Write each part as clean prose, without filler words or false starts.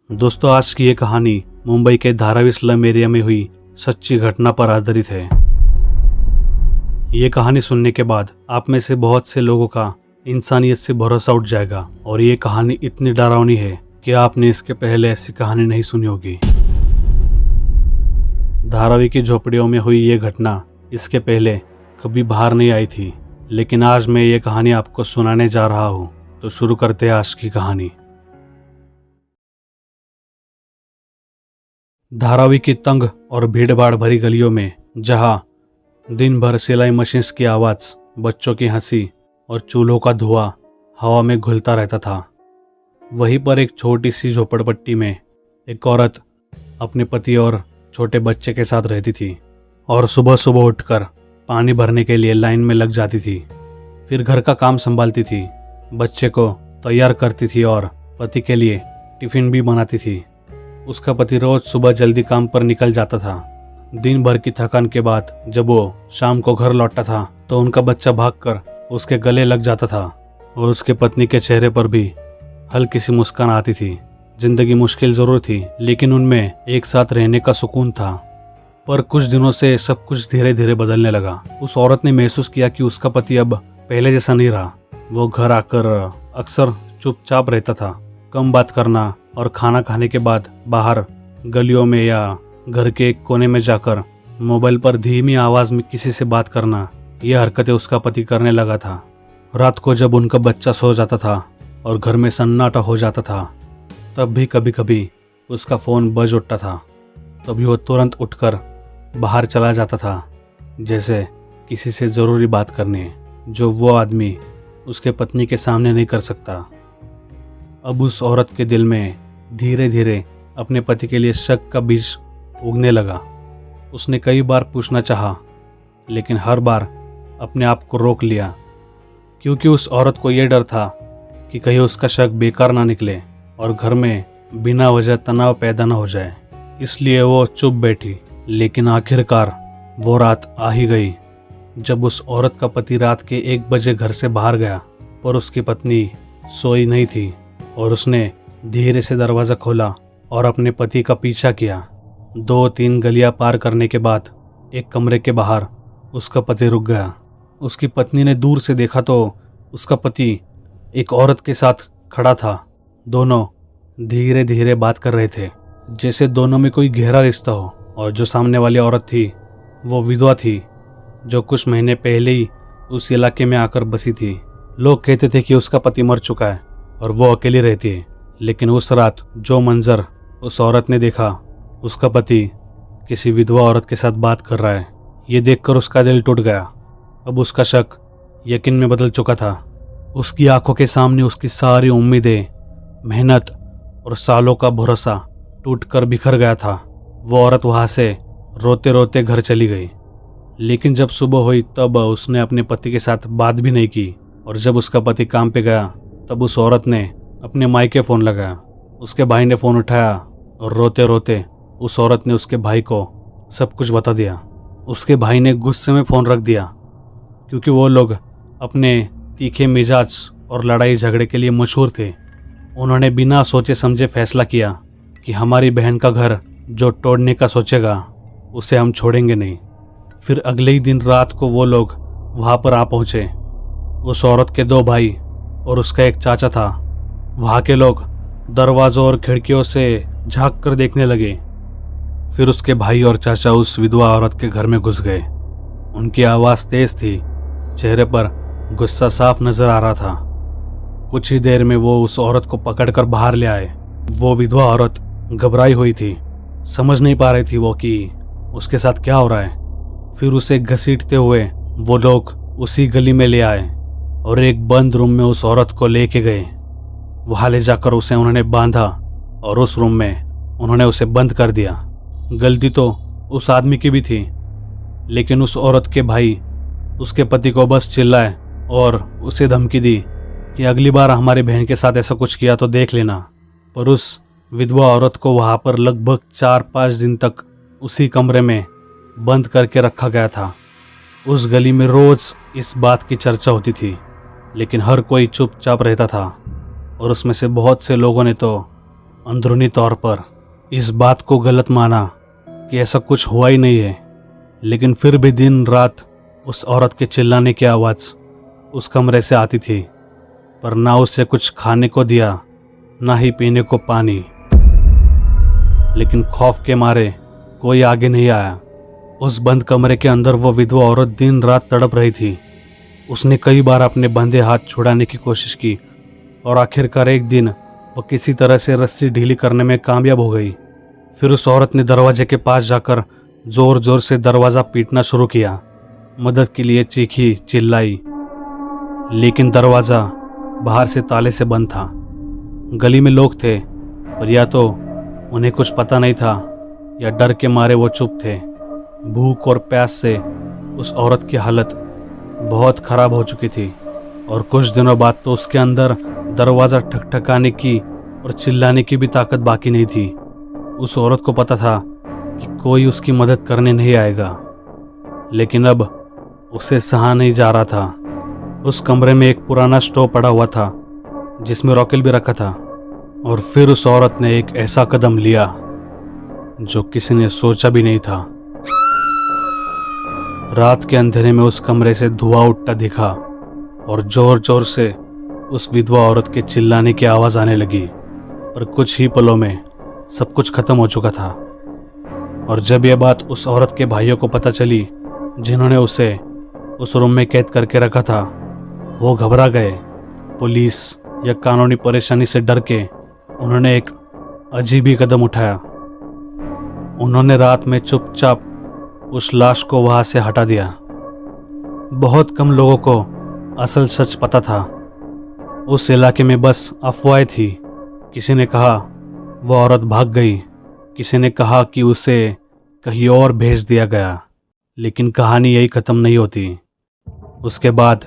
दोस्तों, आज की ये कहानी मुंबई के धारावी स्लम एरिया में हुई सच्ची घटना पर आधारित है। ये कहानी सुनने के बाद आप में से बहुत से लोगों का इंसानियत से भरोसा उठ जाएगा और ये कहानी इतनी डरावनी है कि आपने इसके पहले ऐसी कहानी नहीं सुनी होगी। धारावी की झोपड़ियों में हुई ये घटना इसके पहले कभी बाहर नहीं आई थी, लेकिन आज मैं ये कहानी आपको सुनाने जा रहा हूँ। तो शुरू करते हैं आज की कहानी। धारावी की तंग और भीड़भाड़ भरी गलियों में, जहां दिन भर सिलाई मशीन की आवाज, बच्चों की हंसी और चूल्हों का धुआं हवा में घुलता रहता था, वहीं पर एक छोटी सी झोपड़पट्टी में एक औरत अपने पति और छोटे बच्चे के साथ रहती थी और सुबह सुबह उठकर पानी भरने के लिए लाइन में लग जाती थी। फिर घर का काम संभालती थी, बच्चे को तैयार करती थी और पति के लिए टिफिन भी बनाती थी। उसका पति रोज सुबह जल्दी काम पर निकल जाता था। दिन भर की थकान के बाद जब वो शाम को घर लौटता था तो उनका बच्चा भागकर उसके गले लग जाता था और उसके पत्नी के चेहरे पर भी हल्की सी मुस्कान आती थी। जिंदगी मुश्किल जरूर थी, लेकिन उनमें एक साथ रहने का सुकून था। पर कुछ दिनों से सब कुछ धीरे धीरे बदलने लगा। उस औरत ने महसूस किया कि उसका पति अब पहले जैसा नहीं रहा। वो घर आकर अक्सर चुपचाप रहता था, कम बात करना और खाना खाने के बाद बाहर गलियों में या घर के एक कोने में जाकर मोबाइल पर धीमी आवाज में किसी से बात करना, ये हरकतें उसका पति करने लगा था। रात को जब उनका बच्चा सो जाता था और घर में सन्नाटा हो जाता था, तब भी कभी कभी उसका फ़ोन बज उठता था। तभी वो तुरंत उठकर बाहर चला जाता था, जैसे किसी से ज़रूरी बात करने, जो वो आदमी उसके पत्नी के सामने नहीं कर सकता। अब उस औरत के दिल में धीरे धीरे अपने पति के लिए शक का बीज उगने लगा। उसने कई बार पूछना चाहा, लेकिन हर बार अपने आप को रोक लिया, क्योंकि उस औरत को यह डर था कि कहीं उसका शक बेकार ना निकले और घर में बिना वजह तनाव पैदा ना हो जाए। इसलिए वो चुप बैठी। लेकिन आखिरकार वो रात आ ही गई जब उस औरत का पति रात के 1 बजे घर से बाहर गया, पर उसकी पत्नी सोई नहीं थी और उसने धीरे से दरवाज़ा खोला और अपने पति का पीछा किया। 2-3 गलियां पार करने के बाद एक कमरे के बाहर उसका पति रुक गया। उसकी पत्नी ने दूर से देखा तो उसका पति एक औरत के साथ खड़ा था। दोनों धीरे धीरे बात कर रहे थे, जैसे दोनों में कोई गहरा रिश्ता हो। और जो सामने वाली औरत थी वो विधवा थी, जो कुछ महीने पहले ही उस इलाके में आकर बसी थी। लोग कहते थे कि उसका पति मर चुका है और वो अकेली रहती है। लेकिन उस रात जो मंजर उस औरत ने देखा, उसका पति किसी विधवा औरत के साथ बात कर रहा है, ये देखकर उसका दिल टूट गया। अब उसका शक यकीन में बदल चुका था। उसकी आंखों के सामने उसकी सारी उम्मीदें, मेहनत और सालों का भरोसा टूटकर बिखर गया था। वो औरत वहाँ से रोते रोते घर चली गई। लेकिन जब सुबह हुई तब उसने अपने पति के साथ बात भी नहीं की। और जब उसका पति काम पे गया तब उस औरत ने अपने मायके फ़ोन लगाया। उसके भाई ने फ़ोन उठाया और रोते रोते उस औरत ने उसके भाई को सब कुछ बता दिया। उसके भाई ने गुस्से में फ़ोन रख दिया, क्योंकि वो लोग अपने तीखे मिजाज और लड़ाई झगड़े के लिए मशहूर थे। उन्होंने बिना सोचे समझे फैसला किया कि हमारी बहन का घर जो तोड़ने का सोचेगा उसे हम छोड़ेंगे नहीं। फिर अगले ही दिन रात को वो लोग वहाँ पर आ पहुँचे। उस औरत के 2 भाई और उसका एक चाचा था। वहाँ के लोग दरवाज़ों और खिड़कियों से झांक कर देखने लगे। फिर उसके भाई और चाचा उस विधवा औरत के घर में घुस गए। उनकी आवाज़ तेज़ थी, चेहरे पर गुस्सा साफ नज़र आ रहा था। कुछ ही देर में वो उस औरत को पकड़कर बाहर ले आए। वो विधवा औरत घबराई हुई थी, समझ नहीं पा रही थी वो कि उसके साथ क्या हो रहा है। फिर उसे घसीटते हुए वो लोग उसी गली में ले आए और एक बंद रूम में उस औरत को लेके गए। वहाँ ले जाकर उसे उन्होंने बांधा और उस रूम में उन्होंने उसे बंद कर दिया। गलती तो उस आदमी की भी थी, लेकिन उस औरत के भाई उसके पति को बस चिल्लाए और उसे धमकी दी कि अगली बार हमारी बहन के साथ ऐसा कुछ किया तो देख लेना। पर उस विधवा औरत को वहाँ पर लगभग 4-5 दिन तक उसी कमरे में बंद करके रखा गया था। उस गली में रोज़ इस बात की चर्चा होती थी, लेकिन हर कोई चुपचाप रहता था और उसमें से बहुत से लोगों ने तो अंदरूनी तौर पर इस बात को गलत माना कि ऐसा कुछ हुआ ही नहीं है, लेकिन फिर भी दिन रात उस औरत के चिल्लाने की आवाज़ उस कमरे से आती थी, पर ना उसे कुछ खाने को दिया, ना ही पीने को पानी। लेकिन खौफ के मारे कोई आगे नहीं आया। उस बंद कमरे के अंदर वो विधवा औरत दिन रात तड़प रही थी। उसने कई बार अपने बंधे हाथ छुड़ाने की कोशिश की और आखिरकार एक दिन वो किसी तरह से रस्सी ढीली करने में कामयाब हो गई। फिर उस औरत ने दरवाजे के पास जाकर जोर जोर से दरवाज़ा पीटना शुरू किया, मदद के लिए चीखी, चिल्लाई, लेकिन दरवाज़ा बाहर से ताले से बंद था। गली में लोग थे, पर या तो उन्हें कुछ पता नहीं था या डर के मारे वो चुप थे। भूख और प्यास से उस औरत की हालत बहुत खराब हो चुकी थी और कुछ दिनों बाद तो उसके अंदर दरवाज़ा ठकठकाने की और चिल्लाने की भी ताकत बाकी नहीं थी। उस औरत को पता था कि कोई उसकी मदद करने नहीं आएगा, लेकिन अब उसे सहा नहीं जा रहा था। उस कमरे में एक पुराना स्टोव पड़ा हुआ था जिसमें रॉकेल भी रखा था। और फिर उस औरत ने एक ऐसा कदम लिया जो किसी ने सोचा भी नहीं था। रात के अंधेरे में उस कमरे से धुआं उठता दिखा और जोर जोर से उस विधवा औरत के चिल्लाने की आवाज़ आने लगी। पर कुछ ही पलों में सब कुछ खत्म हो चुका था। और जब यह बात उस औरत के भाइयों को पता चली, जिन्होंने उसे उस रूम में कैद करके रखा था, वो घबरा गए। पुलिस या कानूनी परेशानी से डर के उन्होंने एक अजीब ही कदम उठाया। उन्होंने रात में चुपचाप उस लाश को वहां से हटा दिया। बहुत कम लोगों को असल सच पता था। उस इलाके में बस अफवाहें थी। किसी ने कहा वो औरत भाग गई, किसी ने कहा कि उसे कहीं और भेज दिया गया, लेकिन कहानी यही ख़त्म नहीं होती। उसके बाद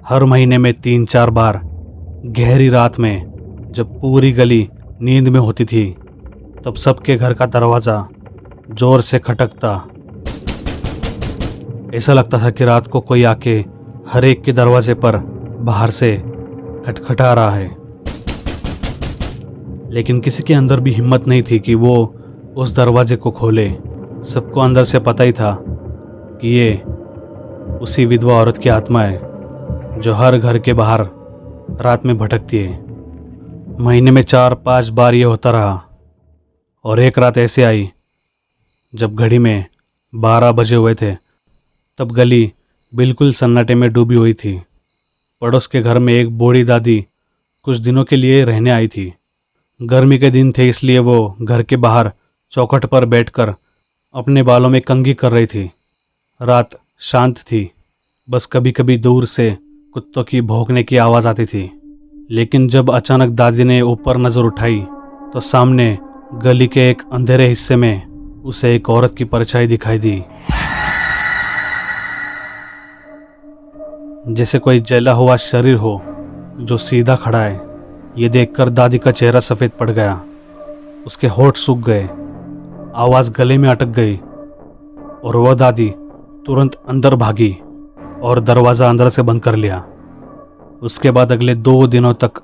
हर महीने में 3-4 बार गहरी रात में जब पूरी गली नींद में होती थी, तब सबके घर का दरवाज़ा जोर से खटकता। ऐसा लगता था कि रात को कोई आके हर एक के दरवाजे पर बाहर से खटखटा रहा है, लेकिन किसी के अंदर भी हिम्मत नहीं थी कि वो उस दरवाजे को खोले। सबको अंदर से पता ही था कि ये उसी विधवा औरत की आत्मा है जो हर घर के बाहर रात में भटकती है। महीने में 4-5 बार ये होता रहा और एक रात ऐसे आई जब घड़ी में 12 बजे हुए थे। तब गली बिल्कुल सन्नाटे में डूबी हुई थी। पड़ोस के घर में एक बूढ़ी दादी कुछ दिनों के लिए रहने आई थी। गर्मी के दिन थे, इसलिए वो घर के बाहर चौखट पर बैठकर अपने बालों में कंघी कर रही थी। रात शांत थी, बस कभी कभी दूर से कुत्तों की भौंकने की आवाज़ आती थी। लेकिन जब अचानक दादी ने ऊपर नज़र उठाई तो सामने गली के एक अंधेरे हिस्से में उसे एक औरत की परछाई दिखाई दी, जैसे कोई जला हुआ शरीर हो जो सीधा खड़ा है। ये देखकर दादी का चेहरा सफ़ेद पड़ गया, उसके होंठ सूख गए, आवाज़ गले में अटक गई और वह दादी तुरंत अंदर भागी और दरवाज़ा अंदर से बंद कर लिया। उसके बाद अगले 2 दिनों तक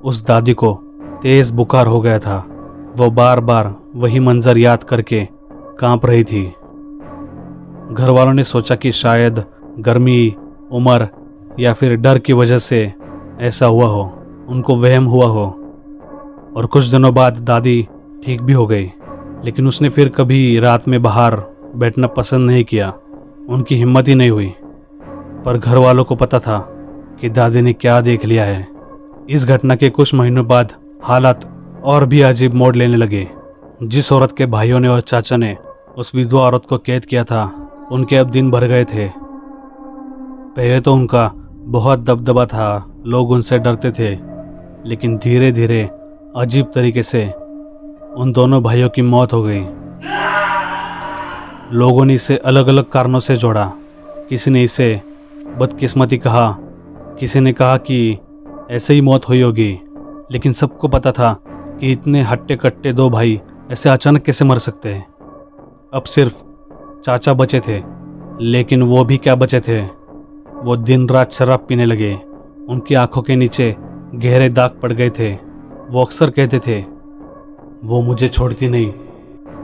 उस दादी को तेज़ बुखार हो गया था। वो बार बार वही मंजर याद करके कांप रही थी। घर वालों ने सोचा कि शायद गर्मी, उम्र या फिर डर की वजह से ऐसा हुआ हो, उनको वहम हुआ हो। और कुछ दिनों बाद दादी ठीक भी हो गई, लेकिन उसने फिर कभी रात में बाहर बैठना पसंद नहीं किया। उनकी हिम्मत ही नहीं हुई। पर घर वालों को पता था कि दादी ने क्या देख लिया है। इस घटना के कुछ महीनों बाद हालात और भी अजीब मोड़ लेने लगे। जिस औरत के भाइयों ने और चाचा ने उस विधवा औरत को कैद किया था, उनके अब दिन भर गए थे। पहले तो उनका बहुत दबदबा था, लोग उनसे डरते थे, लेकिन धीरे धीरे अजीब तरीके से उन दोनों भाइयों की मौत हो गई। लोगों ने इसे अलग अलग कारणों से जोड़ा। किसी ने इसे बदकिस्मती कहा, किसी ने कहा कि ऐसे ही मौत हुई होगी, लेकिन सबको पता था कि इतने हट्टे कट्टे 2 भाई ऐसे अचानक कैसे मर सकते हैं। अब सिर्फ चाचा बचे थे, लेकिन वो भी क्या बचे थे, वो दिन रात शराब पीने लगे। उनकी आंखों के नीचे गहरे दाग पड़ गए थे। वो अक्सर कहते थे वो मुझे छोड़ती नहीं,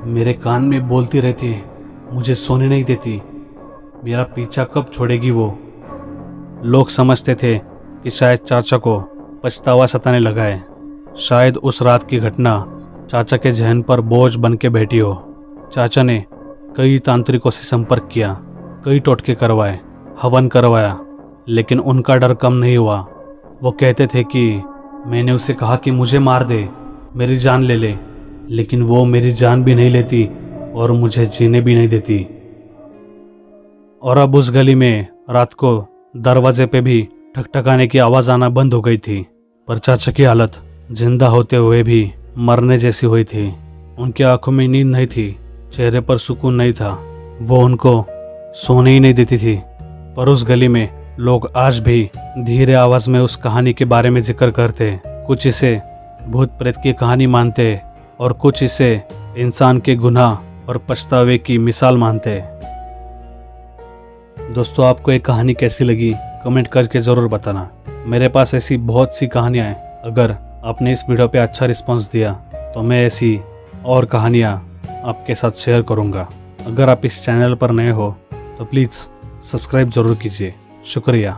मेरे कान में बोलती रहती है, मुझे सोने नहीं देती। मेरा पीछा कब छोड़ेगी वो? लोग समझते थे कि शायद चाचा को पछतावा सताने लगा है। शायद उस रात की घटना चाचा के जहन पर बोझ बन के बैठी हो। चाचा ने कई तांत्रिकों से संपर्क किया, कई टोटके करवाए, हवन करवाया, लेकिन उनका डर कम नहीं हुआ। वो कहते थे कि मैंने उसे कहा कि मुझे मार दे, मेरी जान ले ले, लेकिन वो मेरी जान भी नहीं लेती और मुझे जीने भी नहीं देती। और अब उस गली में रात को दरवाजे पे भी ठकठकाने की आवाज़ आना बंद हो गई थी। पर चाचा की हालत जिंदा होते हुए भी मरने जैसी हुई थी। उनकी आंखों में नींद नहीं थी, चेहरे पर सुकून नहीं था। वो उनको सोने ही नहीं देती थी। पर उस गली में लोग आज भी धीरे आवाज में उस कहानी के बारे में जिक्र करते। कुछ इसे भूत प्रेत की कहानी मानते और कुछ इसे इंसान के गुनाह और पछतावे की मिसाल मानते। दोस्तों, आपको ये कहानी कैसी लगी कमेंट करके ज़रूर बताना। मेरे पास ऐसी बहुत सी कहानियाँ हैं। अगर आपने इस वीडियो पे अच्छा रिस्पांस दिया तो मैं ऐसी और कहानियाँ आपके साथ शेयर करूँगा। अगर आप इस चैनल पर नए हो तो प्लीज़ सब्सक्राइब ज़रूर कीजिए। शुक्रिया।